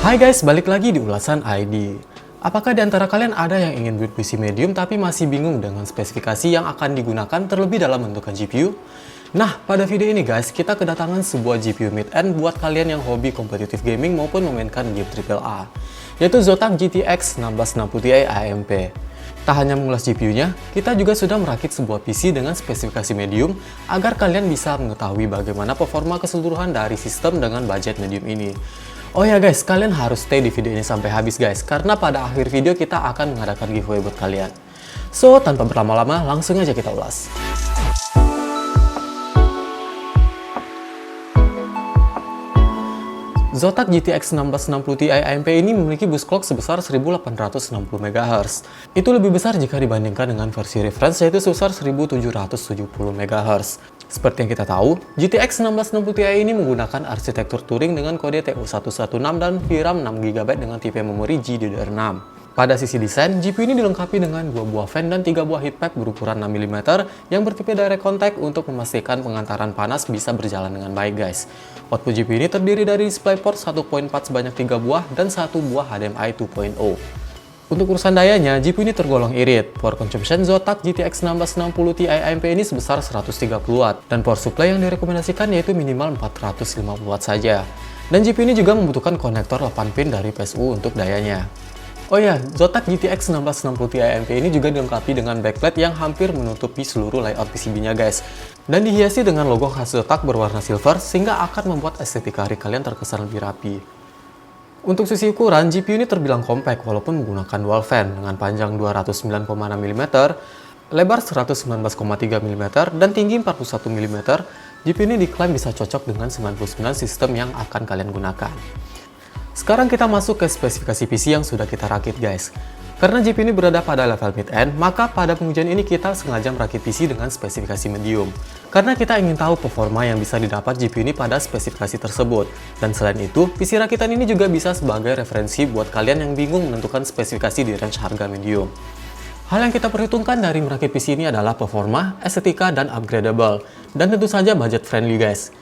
Hai guys, balik lagi di ulasan ID. Apakah di antara kalian ada yang ingin build PC medium tapi masih bingung dengan spesifikasi yang akan digunakan terlebih dalam menentukan GPU? Nah, pada video ini guys, kita kedatangan sebuah GPU mid-end buat kalian yang hobi kompetitif gaming maupun memainkan game AAA, yaitu Zotac GTX 1660 Ti AMP. Tak hanya mengulas GPU-nya, kita juga sudah merakit sebuah PC dengan spesifikasi medium agar kalian bisa mengetahui bagaimana performa keseluruhan dari sistem dengan budget medium ini. Oh ya guys, kalian harus stay di video ini sampai habis guys, karena pada akhir video kita akan mengadakan giveaway buat kalian. So, tanpa berlama-lama, langsung aja kita ulas. Zotac GTX 1660 Ti AMP ini memiliki bus clock sebesar 1860 MHz. Itu lebih besar jika dibandingkan dengan versi reference yaitu sebesar 1770 MHz. Seperti yang kita tahu, GTX 1660 Ti ini menggunakan arsitektur Turing dengan kode TU116 dan VRAM 6GB dengan tipe memori GDDR6. Pada sisi desain, GPU ini dilengkapi dengan 2 buah fan dan 3 buah heat pipe berukuran 6 mm yang bertipe direct contact untuk memastikan pengantaran panas bisa berjalan dengan baik guys. Output GPU ini terdiri dari DisplayPort 1.4 sebanyak 3 buah dan 1 buah HDMI 2.0. Untuk urusan dayanya, GPU ini tergolong irit. Power consumption Zotac GTX 1660 Ti AMP ini sebesar 130 Watt dan power supply yang direkomendasikan yaitu minimal 450 Watt saja. Dan GPU ini juga membutuhkan konektor 8 pin dari PSU untuk dayanya. Oh ya, Zotac GTX 1660 Ti AMP ini juga dilengkapi dengan backplate yang hampir menutupi seluruh layout PCB-nya guys. Dan dihiasi dengan logo khas Zotac berwarna silver sehingga akan membuat estetika rig kalian terkesan lebih rapi. Untuk sisi ukuran, GPU ini terbilang compact walaupun menggunakan dual fan dengan panjang 209,6 mm, lebar 119,3 mm, dan tinggi 41 mm. GPU ini diklaim bisa cocok dengan 99 sistem yang akan kalian gunakan. Sekarang kita masuk ke spesifikasi PC yang sudah kita rakit guys. Karena GPU ini berada pada level mid-end, maka pada pengujian ini kita sengaja merakit PC dengan spesifikasi medium. Karena kita ingin tahu performa yang bisa didapat GPU ini pada spesifikasi tersebut. Dan selain itu, PC rakitan ini juga bisa sebagai referensi buat kalian yang bingung menentukan spesifikasi di range harga medium. Hal yang kita perhitungkan dari merakit PC ini adalah performa, estetika, dan upgradable. Dan tentu saja budget friendly guys.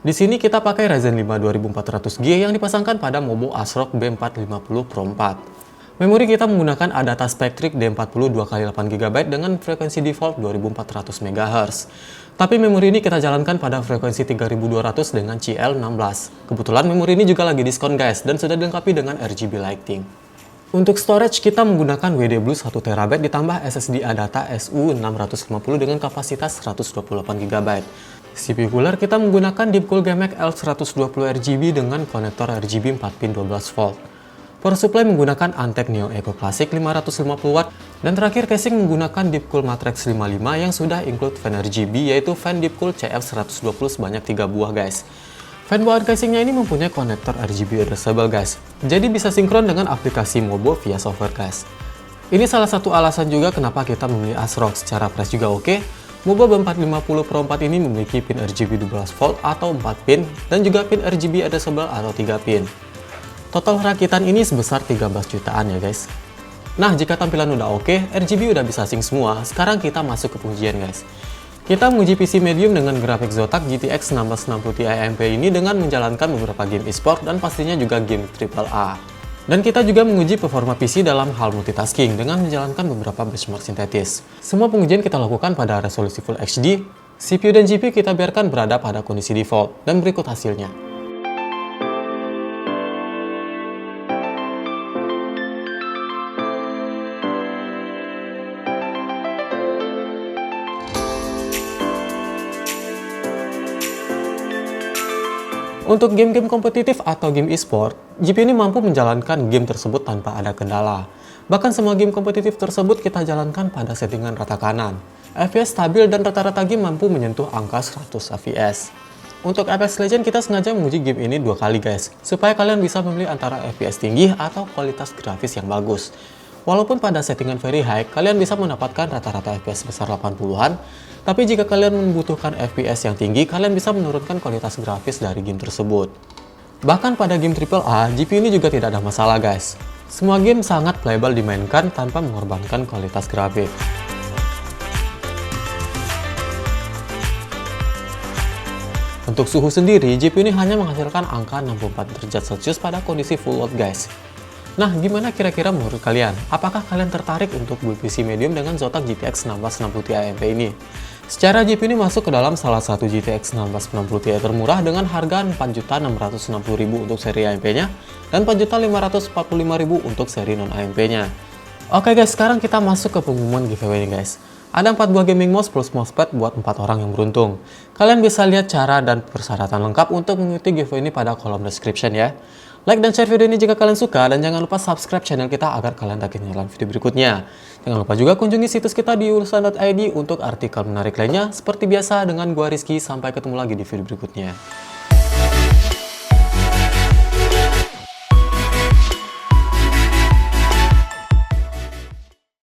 Di sini kita pakai Ryzen 5 2400G yang dipasangkan pada Mobo ASRock B450 Pro 4. Memori kita menggunakan Adata Spectric D40 2x8GB dengan frekuensi default 2400 MHz. Tapi memori ini kita jalankan pada frekuensi 3200 dengan CL16. Kebetulan memori ini juga lagi diskon guys dan sudah dilengkapi dengan RGB lighting. Untuk storage kita menggunakan WD Blue 1TB ditambah SSD Adata SU650 dengan kapasitas 128GB. CPU cooler kita menggunakan Deepcool GMAX L120 RGB dengan konektor RGB 4 pin 12V. Power supply menggunakan Antec Neo Eco Classic 550W dan terakhir casing menggunakan Deepcool Matrix 55 yang sudah include fan RGB yaitu fan Deepcool CF120 sebanyak 3 buah guys. Fan bawaan casingnya ini mempunyai konektor RGB addressable guys, jadi bisa sinkron dengan aplikasi Mobo via software guys. Ini salah satu alasan juga kenapa kita memilih ASRock, secara price juga oke. Mobo B450 Pro 4 ini memiliki pin RGB 12V atau 4 pin dan juga pin RGB addressable atau 3 pin. Total rakitan ini sebesar 13 jutaan ya guys. Nah, jika tampilan udah oke, RGB udah bisa sync semua, sekarang kita masuk ke pengujian guys. Kita menguji PC medium dengan grafik Zotac GTX 1660 Ti AMP ini dengan menjalankan beberapa game e-sport dan pastinya juga game AAA. Dan kita juga menguji performa PC dalam hal multitasking dengan menjalankan beberapa benchmark sintetis. Semua pengujian kita lakukan pada resolusi Full HD, CPU dan GPU kita biarkan berada pada kondisi default, dan berikut hasilnya. Untuk game-game kompetitif atau game e-sport, GPU ini mampu menjalankan game tersebut tanpa ada kendala. Bahkan semua game kompetitif tersebut kita jalankan pada settingan rata kanan. FPS stabil dan rata-rata game mampu menyentuh angka 100 fps. Untuk Apex Legends kita sengaja menguji game ini 2 kali guys, supaya kalian bisa memilih antara FPS tinggi atau kualitas grafis yang bagus. Walaupun pada settingan very high, kalian bisa mendapatkan rata-rata FPS besar 80-an, tapi jika kalian membutuhkan FPS yang tinggi, kalian bisa menurunkan kualitas grafis dari game tersebut. Bahkan pada game AAA, GPU ini juga tidak ada masalah guys. Semua game sangat playable dimainkan tanpa mengorbankan kualitas grafik. Untuk suhu sendiri, GPU ini hanya menghasilkan angka 64 derajat Celcius pada kondisi full load guys. Nah, gimana kira-kira menurut kalian? Apakah kalian tertarik untuk build PC medium dengan Zotac GTX 1660 Ti AMP ini? Secara GPU ini masuk ke dalam salah satu GTX 1690 Ti termurah dengan harga 4.660.000 untuk seri AMP-nya dan 4.545.000 untuk seri non-AMP-nya. Oke guys, sekarang kita masuk ke pengumuman giveaway nih guys. Ada 4 buah gaming mouse plus mousepad buat 4 orang yang beruntung. Kalian bisa lihat cara dan persyaratan lengkap untuk mengikuti giveaway ini pada kolom description ya. Like dan share video ini jika kalian suka, dan jangan lupa subscribe channel kita agar kalian tak ketinggalan video berikutnya. Jangan lupa juga kunjungi situs kita di ulusan.id untuk artikel menarik lainnya. Seperti biasa dengan gua Rizky, sampai ketemu lagi di video berikutnya.